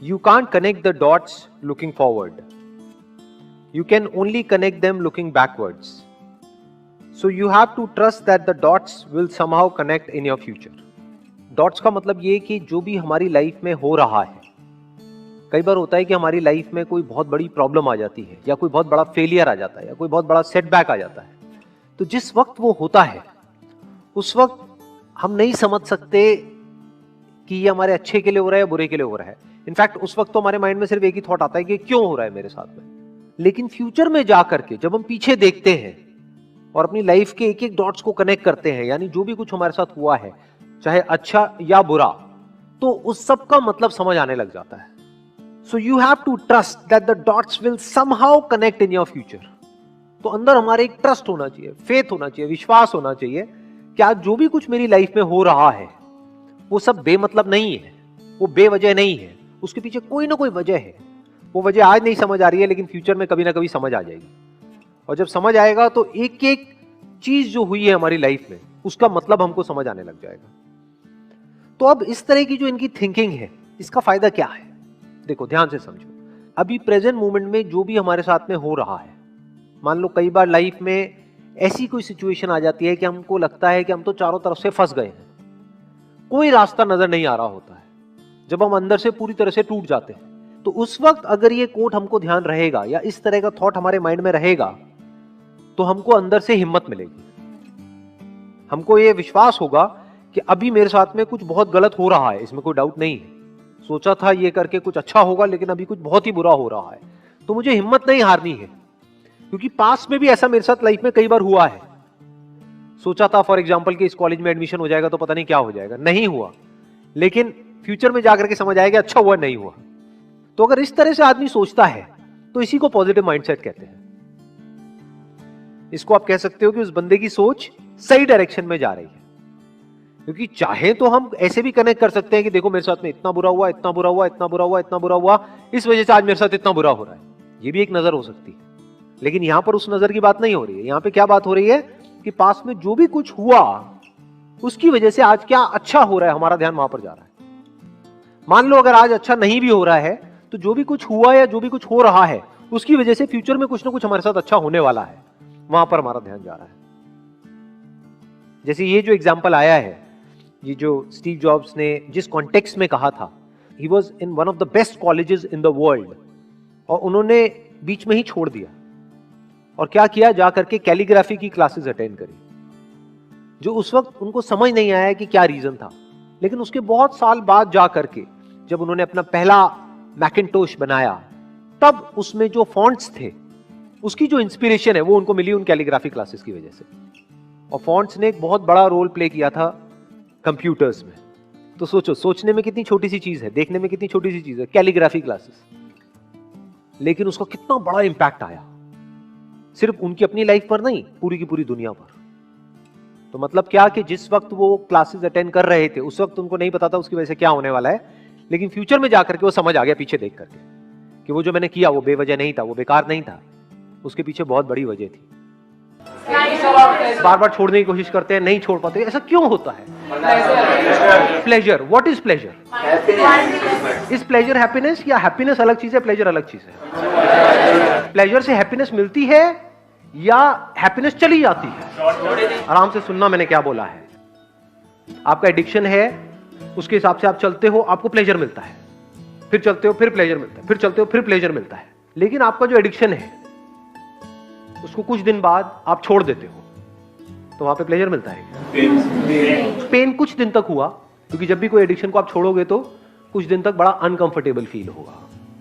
You can't connect the dots looking forward. You can only connect them looking backwards. So you have to trust that the dots will somehow connect in your future. Dots का मतलब ये कि जो भी हमारी life में हो रहा है, कई बार होता है कि हमारी लाइफ में कोई बहुत बड़ी प्रॉब्लम आ जाती है या कोई बहुत बड़ा फेलियर आ जाता है या कोई बहुत बड़ा सेटबैक आ जाता है, तो जिस वक्त वो होता है उस वक्त हम नहीं समझ सकते कि ये हमारे अच्छे के लिए हो रहा है या बुरे के लिए हो रहा है। इनफैक्ट उस वक्त तो हमारे माइंड में सिर्फ एक ही थॉट आता है कि क्यों हो रहा है मेरे साथ में। लेकिन फ्यूचर में जाकर के जब हम पीछे देखते हैं और अपनी लाइफ के एक एक डॉट्स को कनेक्ट करते हैं, यानी जो भी कुछ हमारे साथ हुआ है चाहे अच्छा या बुरा, तो उस सब का मतलब समझ आने लग जाता है। So you have to trust that the dots will somehow connect in your future. तो अंदर हमारे एक ट्रस्ट होना चाहिए, फेथ होना चाहिए, विश्वास होना चाहिए कि आज जो भी कुछ मेरी लाइफ में हो रहा है वो सब बेमतलब नहीं है, वो बेवजह नहीं है, उसके पीछे कोई ना कोई वजह है। वो वजह आज नहीं समझ आ रही है लेकिन फ्यूचर में कभी ना कभी समझ आ जाएगी, और जब समझ आएगा तो एक एक चीज जो हुई है हमारी लाइफ में उसका मतलब हमको समझ आने लग जाएगा। तो अब इस तरह की जो इनकी थिंकिंग है, इसका फायदा क्या है? देखो ध्यान से समझो। अभी प्रेजेंट मोमेंट में जो भी हमारे साथ में हो रहा है, मान लो कई बार लाइफ में ऐसी कोई सिचुएशन आ जाती है कि हमको लगता है कि हम तो चारों तरफ से फंस गए हैं, कोई रास्ता नजर नहीं आ रहा होता है, जब हम अंदर से पूरी तरह से टूट जाते हैं। तो उस वक्त अगर ये कोट हमको ध्यान रहेगा या इस तरह का थॉट हमारे माइंड में रहेगा तो हमको अंदर से हिम्मत मिलेगी, हमको ये विश्वास होगा कि अभी मेरे साथ में कुछ बहुत गलत हो रहा है, इसमें कोई डाउट नहीं है। सोचा था ये करके कुछ अच्छा होगा लेकिन अभी कुछ बहुत ही बुरा हो रहा है, तो मुझे हिम्मत नहीं हारनी है, क्योंकि पास्ट में भी ऐसा मेरे साथ लाइफ में कई बार हुआ है। सोचा था फॉर एग्जांपल कि इस कॉलेज में एडमिशन हो जाएगा तो पता नहीं क्या हो जाएगा, नहीं हुआ, लेकिन फ्यूचर में जाकर के समझ आएगा अच्छा हुआ नहीं हुआ। तो अगर इस तरह से आदमी सोचता है तो इसी को पॉजिटिव माइंडसेट कहते हैं। इसको आप कह सकते हो कि उस बंदे की सोच सही डायरेक्शन में जा रही है, क्योंकि चाहे तो हम ऐसे भी कनेक्ट कर सकते हैं कि देखो मेरे साथ में इतना बुरा हुआ, इतना बुरा हुआ, इतना बुरा हुआ, इतना बुरा हुआ, इस वजह से आज मेरे साथ इतना बुरा हो रहा है, ये भी एक नजर हो सकती है। लेकिन यहां पर उस नजर की बात नहीं हो रही है। यहां पे क्या बात हो रही है कि पास में जो भी कुछ हुआ उसकी वजह से आज क्या अच्छा हो रहा है, हमारा ध्यान वहां पर जा रहा है। मान लो अगर आज अच्छा नहीं भी हो रहा है तो जो भी कुछ हुआ या जो भी कुछ हो रहा है उसकी वजह से फ्यूचर में कुछ ना कुछ हमारे साथ अच्छा होने वाला है, वहां पर हमारा ध्यान जा रहा है। जैसे ये जो एग्जांपल आया है, ये जो स्टीव जॉब्स ने जिस कॉन्टेक्स्ट में कहा था, he was in one of the best colleges in the world, और उन्होंने बीच में ही छोड़ दिया और क्या किया, जाकर के कैलीग्राफी की क्लासेस अटेंड करी, जो उस वक्त उनको समझ नहीं आया कि क्या रीजन था। लेकिन उसके बहुत साल बाद जाकर के जब उन्होंने अपना पहला मैकिन्टोश बनाया, तब उसमें जो फॉन्ट्स थे उसकी जो इंस्पिरेशन है वो उनको मिली उन कैलीग्राफी क्लासेस की वजह से। और फॉन्ट्स ने एक बहुत बड़ा रोल प्ले किया था कंप्यूटर्स में। तो सोचो, सोचने में कितनी छोटी सी चीज है, देखने में कितनी छोटी सी चीज है, कैलीग्राफी क्लासेस, लेकिन उसका कितना बड़ा इंपैक्ट आया, सिर्फ उनकी अपनी लाइफ पर नहीं, पूरी की पूरी दुनिया पर। तो मतलब क्या कि जिस वक्त वो क्लासेस अटेंड कर रहे थे उस वक्त उनको नहीं पता था उसकी वजह से क्या होने वाला है, लेकिन फ्यूचर में जाकर के वो समझ आ गया पीछे देख करके कि वो जो मैंने किया वो बेवजह नहीं था, वो बेकार नहीं था, उसके पीछे बहुत बड़ी वजह थी। बार बार छोड़ने की कोशिश करते हैं, नहीं छोड़ पाते, ऐसा क्यों होता है? Pleasure. What is pleasure? Is pleasure happiness, या हैप्पीनेस अलग चीज है, प्लेजर अलग चीज है? प्लेजर से हैप्पीनेस मिलती है या हैप्पीनेस चली जाती है? आराम से सुनना मैंने क्या बोला है। आपका एडिक्शन है, उसके हिसाब से आप चलते हो, आपको प्लेजर मिलता है, फिर चलते हो फिर प्लेजर मिलता है, फिर चलते हो फिर प्लेजर मिलता है। लेकिन आपका जो एडिक्शन है उसको कुछ दिन बाद आप छोड़ देते हो तो वहां पे प्लेजर मिलता है। पेन कुछ दिन तक हुआ, क्योंकि जब भी कोई एडिक्शन को आप छोड़ोगे तो कुछ दिन तक बड़ा अनकंफर्टेबल फील होगा,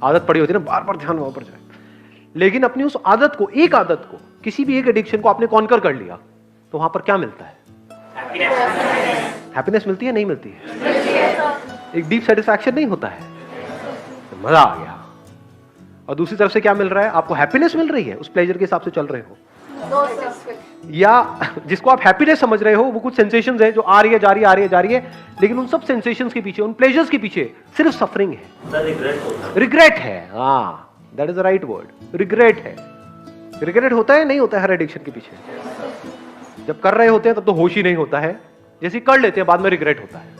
आदत पड़ी होती है ना, बार बार ध्यान वहां पर जाए। लेकिन अपनी उस आदत को, एक आदत को, किसी भी एक एडिक्शन को आपने कॉन्कर कर लिया तो वहां पर क्या मिलता है? हैप्पीनेस मिलती है, नहीं मिलती है? एक डीप सेटिस्फैक्शन नहीं होता है, तो मजा आ गया। और दूसरी तरफ से क्या मिल रहा है? आपको हैप्पीनेस मिल रही है, उस प्लेजर के हिसाब से चल रहे हो, या जिसको आप हैप्पीनेस समझ रहे हो वो कुछ सेंसेशंस है जो आ रही है, जा रही है, आ रही है, जा रही है, लेकिन उन सब सेंसेशंस के पीछे, उन प्लेजर्स के पीछे सिर्फ सफरिंग है, रिग्रेट है। हाँ, that is the right word, regret है। रिग्रेट होता है, नहीं होता है हर एडिक्शन के पीछे? जब कर रहे होते हैं तब तो होश ही नहीं होता है, जैसे कर लेते हैं बाद में रिग्रेट होता है,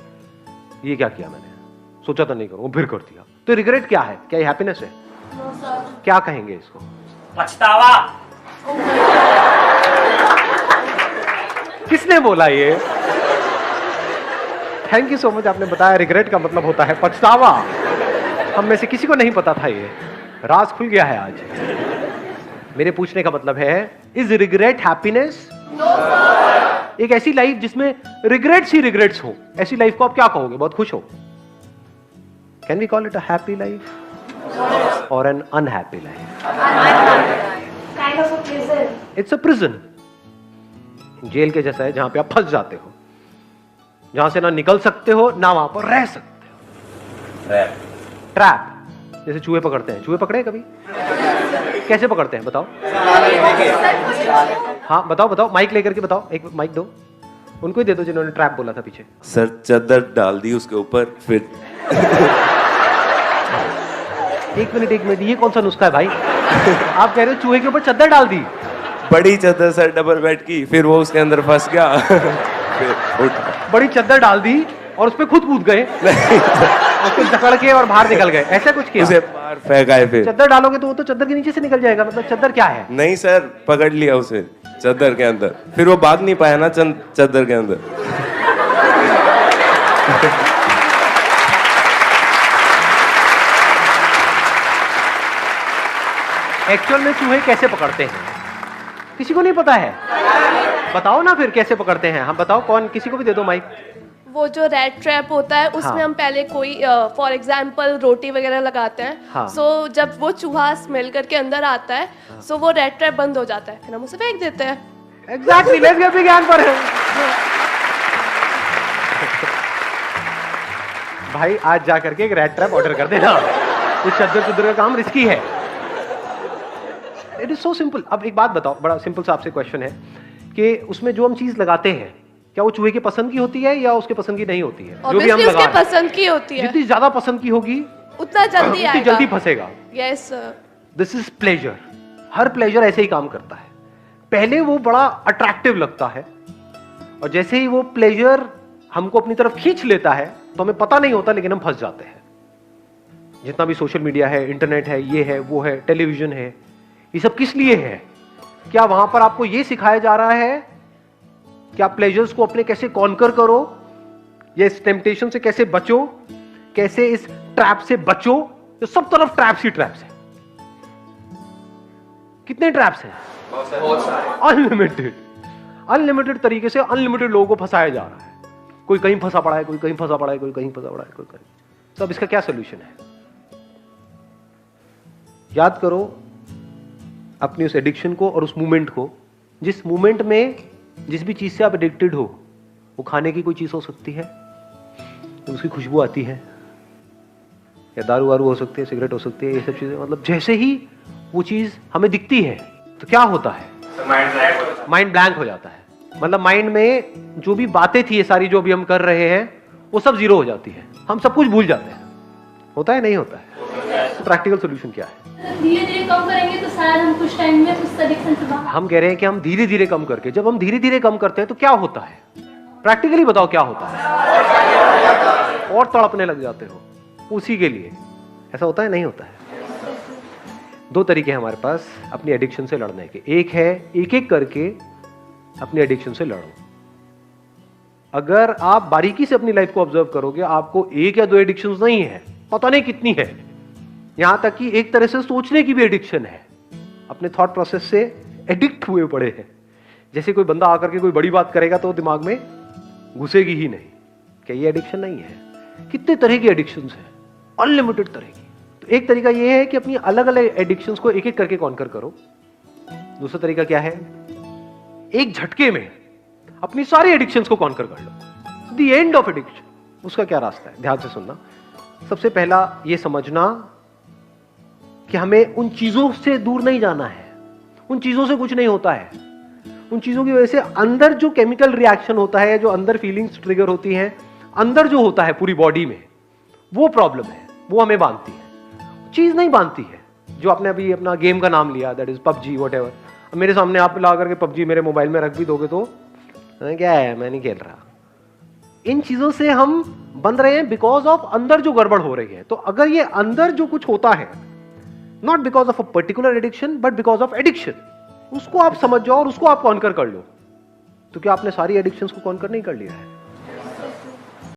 ये क्या किया मैंने, सोचा था नहीं करूंगा, फिर कर दिया। तो रिग्रेट क्या है? क्या ये हैप्पीनेस है? क्या कहेंगे इसको? पछतावा। किसने बोला ये? थैंक यू सो मच, आपने बताया रिग्रेट का मतलब होता है पछतावा। हम में से किसी को नहीं पता था, ये राज खुल गया है आज। मेरे पूछने का मतलब है, इज रिग्रेट हैप्पीनेस? एक ऐसी लाइफ जिसमें रिग्रेट्स ही रिग्रेट्स हो, ऐसी लाइफ को आप क्या कहोगे? बहुत खुश हो? Can we call it a happy life और an unhappy life? It's a prison. Jail के जैसा है, जहां पे आप फंस जाते हो, जहां से ना निकल सकते हो ना वहां पर रह सकते हो। ट्रैप। जैसे चूहे पकड़ते हैं, चूहे पकड़े कभी? कैसे पकड़ते हैं बताओ? हाँ बताओ बताओ, माइक लेकर के बताओ, एक माइक दो उनको ही दे दो जिन्होंने ट्रैप बोला था पीछे। सर चादर डाल दी उसके ऊपर, फिर एक मिनट, ये कौन सा नुस्खा है भाई? आप कह रहे हो चूहे के ऊपर चादर डाल दी? बड़ी चादर सर, डबल बेड की, फिर वो उसके अंदर फंस गया। फिर उठ। बड़ी चादर डाल दी और उस पे खुद कूद गए, उसको जकड़ के और बाहर निकल गए, ऐसा कुछ किया? उसे बाहर फेंका। फिर चादर डालोगे तो वो तो चादर के नीचे से निकल जाएगा, मतलब चादर क्या है? नहीं सर, पकड़ लिया उसे चादर के अंदर, फिर वो भाग नहीं पाया ना चादर के अंदर। एक्चुअल में चूहे कैसे पकड़ते हैं किसी को नहीं पता है? बताओ ना फिर कैसे पकड़ते हैं। हम बताओ, कौन? किसी को भी दे दो माइक। वो जो रेड ट्रैप होता है उसमें हाँ। हम पहले कोई फॉर एग्जांपल रोटी वगैरह लगाते हैं। हाँ। सो जब वो चूहा स्मेल करके अंदर आता है, सो वो रेड ट्रैप बंद हो जाता है, फिर हम उसे फेंक देते हैं। एग्जैक्टली, लेट्स गेट विज्ञान पर है। भाई आज जा करके एक रेड ट्रैप ऑर्डर कर देना, इस चद्दर का काम रिस्की है। It is so simple. अब एक बात बताओ, बड़ा सिंपल सा आपसे क्वेश्चन है कि उसमें जो हम चीज लगाते हैं, क्या वो चूहे की पसंद की होती है या उसके पसंद की नहीं होती है? जो भी हम उसके लगा पसंद की होती है। जितनी ज्यादा पसंद की होगी उतना जल्दी उतनी आएगा, जल्दी फंसेगा। यस। This is pleasure. हर प्लेजर ऐसे ही काम करता है। पहले वो बड़ा अट्रैक्टिव लगता है और जैसे ही वो प्लेजर हमको अपनी तरफ खींच लेता है तो हमें पता नहीं होता, लेकिन हम फंस जाते हैं। जितना भी सोशल मीडिया है, इंटरनेट है, ये है, वो है, टेलीविजन है, ये सब किस लिए है? क्या वहां पर आपको ये सिखाया जा रहा है कि आप प्लेजर्स को अपने कैसे कॉन्कर करो, या इस टेम्पटेशन से कैसे बचो, कैसे इस ट्रैप से बचो? तो सब तरफ ट्रैप्स ही ट्रैप्स है। कितने ट्रैप्स हैं? अनलिमिटेड। अनलिमिटेड तरीके से अनलिमिटेड लोगों को फंसाया जा रहा है। कोई कहीं फंसा पड़ा है, कोई कहीं फंसा पड़ा है, कोई कहीं फंसा पड़ा है, कोई कहीं। तो अब इसका क्या सोल्यूशन है? याद करो अपनी उस एडिक्शन को और उस मूवमेंट को। जिस मूवमेंट में जिस भी चीज से आप एडिक्टेड हो, वो खाने की कोई चीज हो सकती है, उसकी खुशबू आती है, या दारू वारू हो सकती है, सिगरेट हो सकती है, ये सब चीजें। मतलब जैसे ही वो चीज हमें दिखती है तो क्या होता है? माइंड ब्लैंक हो जाता है। मतलब माइंड में जो भी बातें थी, ये सारी जो भी हम कर रहे हैं, वो सब जीरो हो जाती है। हम सब कुछ भूल जाते हैं। होता है नहीं होता है? तो प्रैक्टिकल सोल्यूशन क्या है? धीरे धीरे कम करेंगे तो शायद हम कुछ टाइम में उस एडिक्शन से बाहर। हम कह रहे हैं कि हम धीरे धीरे कम करके, जब हम धीरे धीरे कम करते हैं तो क्या होता है? प्रैक्टिकली बताओ क्या होता है? और तड़पने लग जाते हो उसी के लिए। ऐसा होता है नहीं होता है? दो तरीके हैं हमारे पास अपनी एडिक्शन से लड़ने के। एक है एक एक करके अपनी एडिक्शन से लड़ो। अगर आप बारीकी से अपनी लाइफ को ऑब्जर्व करोगे, आपको एक या दो एडिक्शंस नहीं है, पता नहीं कितनी है। यहां तक कि एक तरह से सोचने की भी एडिक्शन है। अपने थॉट प्रोसेस से एडिक्ट हुए पड़े हैं। जैसे कोई बंदा आकर के कोई बड़ी बात करेगा तो दिमाग में घुसेगी ही नहीं। क्या ये एडिक्शन नहीं है? कितने तरह की एडिक्शंस हैं, अनलिमिटेड तरह की। तो एक तरीका ये है कि अपनी अलग अलग एडिक्शंस को एक एक करके कॉन्कर करो। दूसरा तरीका क्या है? एक झटके में अपनी सारी एडिक्शंस को कॉन्कर कर लो। The end of addiction. उसका क्या रास्ता है? ध्यान से सुनना। सबसे पहला ये समझना कि हमें उन चीजों से दूर नहीं जाना है। उन चीजों से कुछ नहीं होता है। उन चीजों की वजह से अंदर जो केमिकल रिएक्शन होता है, जो अंदर फीलिंग्स ट्रिगर होती हैं, अंदर जो होता है पूरी बॉडी में, वो प्रॉब्लम है। वो हमें बांधती है, चीज नहीं बांधती है। जो आपने अभी अपना गेम का नाम लिया, दैट इज पबजी, व्हाटएवर। अब मेरे सामने आप ला करके पबजी मेरे मोबाइल में रख भी दोगे तो क्या है, मैं नहीं खेल रहा। इन चीजों से हम बंध रहे हैं बिकॉज ऑफ अंदर जो गड़बड़ हो रही है। तो अगर ये अंदर जो कुछ होता है, not because of a particular addiction but because of addiction, उसको आप समझ जाओ और उसको आप कॉन्कर कर लो, तो क्या आपने सारी एडिक्शंस को कॉन्कर नहीं कर लिया है?